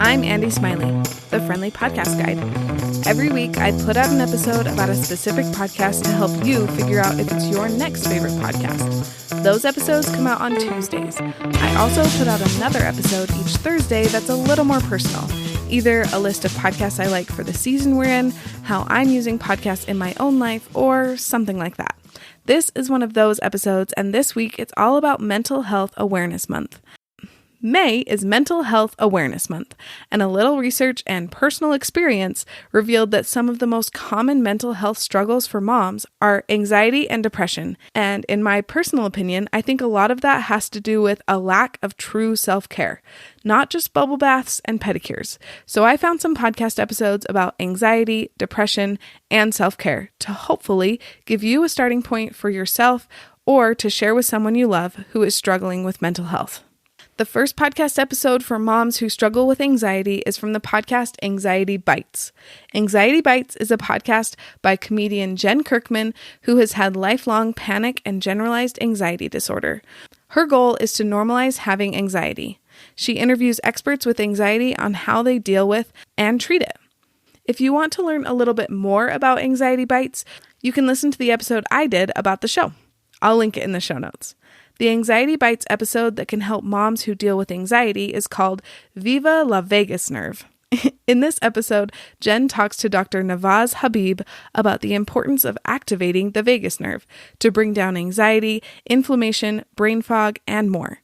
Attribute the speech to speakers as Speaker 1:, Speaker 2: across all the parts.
Speaker 1: I'm Andy Smiley, the Friendly Podcast Guide. Every week, I put out an episode about a specific podcast to help you figure out if it's your next favorite podcast. Those episodes come out on Tuesdays. I also put out another episode each Thursday that's a little more personal. Either a list of podcasts I like for the season we're in, how I'm using podcasts in my own life, or something like that. This is one of those episodes, and this week it's all about Mental Health Awareness Month. May is Mental Health Awareness Month, and a little research and personal experience revealed that some of the most common mental health struggles for moms are anxiety and depression. And in my personal opinion, I think a lot of that has to do with a lack of true self-care, not just bubble baths and pedicures. So I found some podcast episodes about anxiety, depression, and self-care to hopefully give you a starting point for yourself or to share with someone you love who is struggling with mental health. The first podcast episode for moms who struggle with anxiety is from the podcast Anxiety Bites. Anxiety Bites is a podcast by comedian Jen Kirkman, who has had lifelong panic and generalized anxiety disorder. Her goal is to normalize having anxiety. She interviews experts with anxiety on how they deal with and treat it. If you want to learn a little bit more about Anxiety Bites, you can listen to the episode I did about the show. I'll link it in the show notes. The Anxiety Bites episode that can help moms who deal with anxiety is called Viva la Vagus Nerve. In this episode, Jen talks to Dr. Nawaz Habib about the importance of activating the vagus nerve to bring down anxiety, inflammation, brain fog, and more.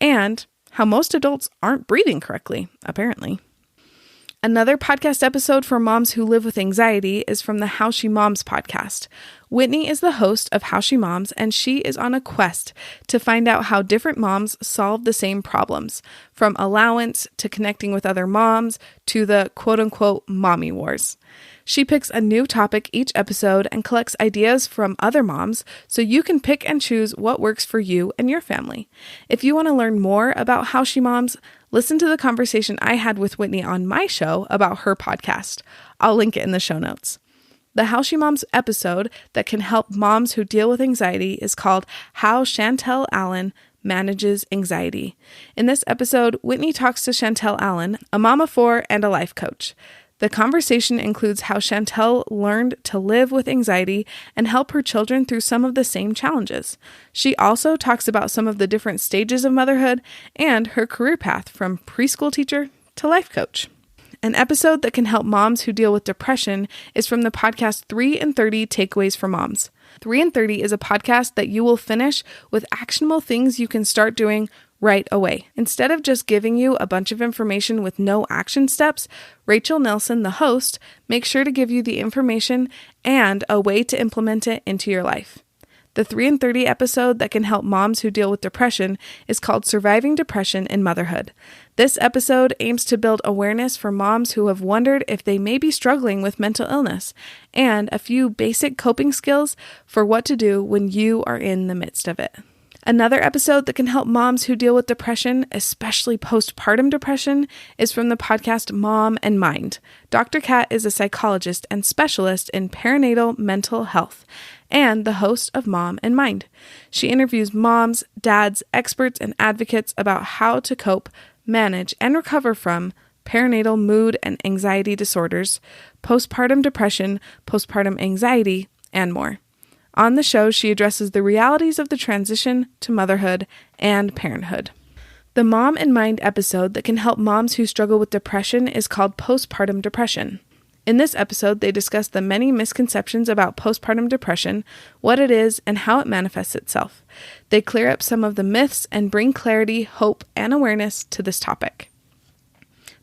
Speaker 1: And how most adults aren't breathing correctly, apparently. Another podcast episode for moms who live with anxiety is from the How She Moms podcast. Whitney is the host of How She Moms, and she is on a quest to find out how different moms solve the same problems, from allowance to connecting with other moms to the quote-unquote mommy wars. She picks a new topic each episode and collects ideas from other moms so you can pick and choose what works for you and your family. If you want to learn more about How She Moms, listen to the conversation I had with Whitney on my show about her podcast. I'll link it in the show notes. The How She Moms episode that can help moms who deal with anxiety is called How Chantel Allen Manages Anxiety. In this episode, Whitney talks to Chantel Allen, a mom of four and a life coach. The conversation includes how Chantel learned to live with anxiety and help her children through some of the same challenges. She also talks about some of the different stages of motherhood and her career path from preschool teacher to life coach. An episode that can help moms who deal with depression is from the podcast 3 in 30 Takeaways for Moms. 3 in 30 is a podcast that you will finish with actionable things you can start doing right away. Instead of just giving you a bunch of information with no action steps, Rachel Nelson, the host, makes sure to give you the information and a way to implement it into your life. The 3 in 30 episode that can help moms who deal with depression is called Surviving Depression in Motherhood. This episode aims to build awareness for moms who have wondered if they may be struggling with mental illness and a few basic coping skills for what to do when you are in the midst of it. Another episode that can help moms who deal with depression, especially postpartum depression, is from the podcast Mom and Mind. Dr. Kat is a psychologist and specialist in perinatal mental health and the host of Mom and Mind. She interviews moms, dads, experts, and advocates about how to cope, manage, and recover from perinatal mood and anxiety disorders, postpartum depression, postpartum anxiety, and more. On the show, she addresses the realities of the transition to motherhood and parenthood. The Mom and Mind episode that can help moms who struggle with depression is called Postpartum Depression. In this episode, they discuss the many misconceptions about postpartum depression, what it is, and how it manifests itself. They clear up some of the myths and bring clarity, hope, and awareness to this topic.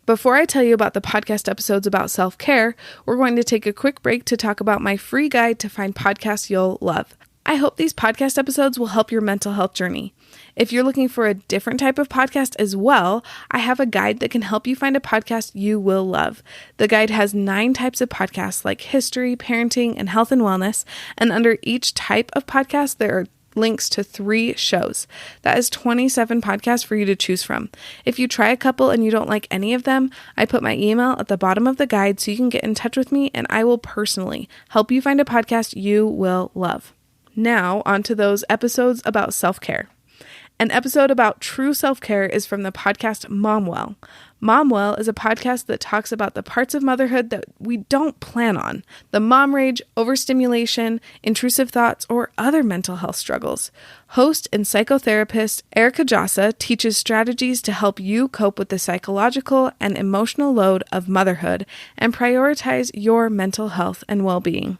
Speaker 1: Before I tell you about the podcast episodes about self-care, we're going to take a quick break to talk about my free guide to find podcasts you'll love. I hope these podcast episodes will help your mental health journey. If you're looking for a different type of podcast as well, I have a guide that can help you find a podcast you will love. The guide has 9 types of podcasts like history, parenting, and health and wellness, and under each type of podcast, there are links to 3 shows. That is 27 podcasts for you to choose from. If you try a couple and you don't like any of them, I put my email at the bottom of the guide so you can get in touch with me and I will personally help you find a podcast you will love. Now, on to those episodes about self-care. An episode about true self-care is from the podcast Momwell. Momwell is a podcast that talks about the parts of motherhood that we don't plan on, the mom rage, overstimulation, intrusive thoughts, or other mental health struggles. Host and psychotherapist Erica Jassa teaches strategies to help you cope with the psychological and emotional load of motherhood and prioritize your mental health and well-being.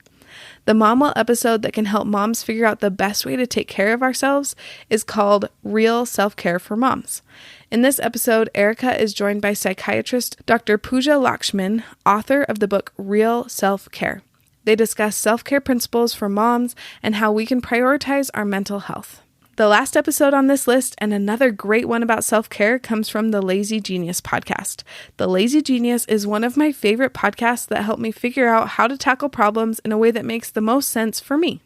Speaker 1: The Momwell episode that can help moms figure out the best way to take care of ourselves is called Real Self-Care for Moms. In this episode, Erica is joined by psychiatrist Dr. Pooja Lakshman, author of the book Real Self-Care. They discuss self-care principles for moms and how we can prioritize our mental health. The last episode on this list, and another great one about self-care, comes from the Lazy Genius podcast. The Lazy Genius is one of my favorite podcasts that help me figure out how to tackle problems in a way that makes the most sense for me.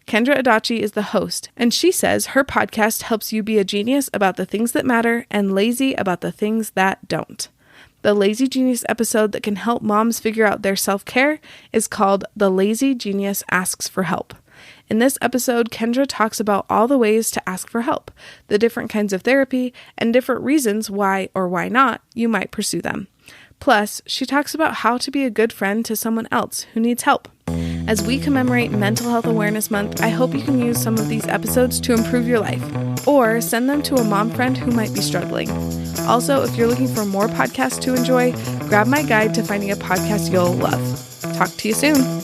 Speaker 1: Kendra Adachi is the host, and she says her podcast helps you be a genius about the things that matter and lazy about the things that don't. The Lazy Genius episode that can help moms figure out their self-care is called The Lazy Genius Asks for Help. In this episode, Kendra talks about all the ways to ask for help, the different kinds of therapy, and different reasons why or why not you might pursue them. Plus, she talks about how to be a good friend to someone else who needs help. As we commemorate Mental Health Awareness Month, I hope you can use some of these episodes to improve your life, or send them to a mom friend who might be struggling. Also, if you're looking for more podcasts to enjoy, grab my guide to finding a podcast you'll love. Talk to you soon.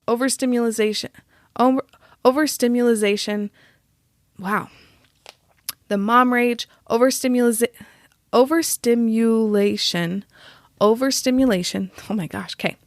Speaker 1: Overstimulation. Wow. The mom rage, overstimulation. Oh my gosh. Okay.